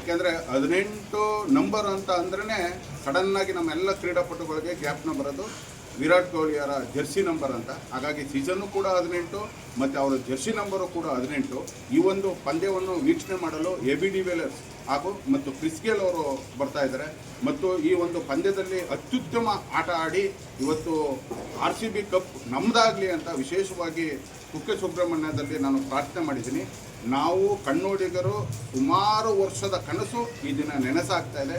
ಯಾಕೆಂದರೆ 18 ನಂಬರ್ ಅಂತ ಅಂದ್ರೇ ಸಡನ್ನಾಗಿ ನಮ್ಮೆಲ್ಲ ಕ್ರೀಡಾಪಟುಗಳಿಗೆ ಜ್ಞಾಪನ ಬರೋದು ವಿರಾಟ್ ಕೊಹ್ಲಿಯವರ ಜೆರ್ಸಿ ನಂಬರ್ ಅಂತ. ಹಾಗಾಗಿ ಸೀಸನ್ನು ಕೂಡ 18 ಮತ್ತು ಅವರ ಜೆರ್ಸಿ ನಂಬರು ಕೂಡ 18. ಈ ಒಂದು ಪಂದ್ಯವನ್ನು ವೀಕ್ಷಣೆ ಮಾಡಲು ಎ.ಬಿ. ಡಿವಿಲಿಯರ್ಸ್ ಹಾಗೂ ಮತ್ತು ಕ್ರಿಸ್ ಗೇಲ್ ಅವರು ಬರ್ತಾ ಇದ್ದಾರೆ. ಮತ್ತು ಈ ಒಂದು ಪಂದ್ಯದಲ್ಲಿ ಅತ್ಯುತ್ತಮ ಆಟ ಆಡಿ ಇವತ್ತು RCB ಕಪ್ ನಮ್ಮದಾಗಲಿ ಅಂತ ವಿಶೇಷವಾಗಿ ಕುಕ್ಕೆ ಸುಬ್ರಹ್ಮಣ್ಯದಲ್ಲಿ ನಾನು ಪ್ರಾರ್ಥನೆ ಮಾಡಿದ್ದೀನಿ. ನಾವು ಕನ್ನಡಿಗರು ಸುಮಾರು ವರ್ಷದ ಕನಸು ಈ ದಿನ ನೆನಸಾಗ್ತಾ ಇದೆ.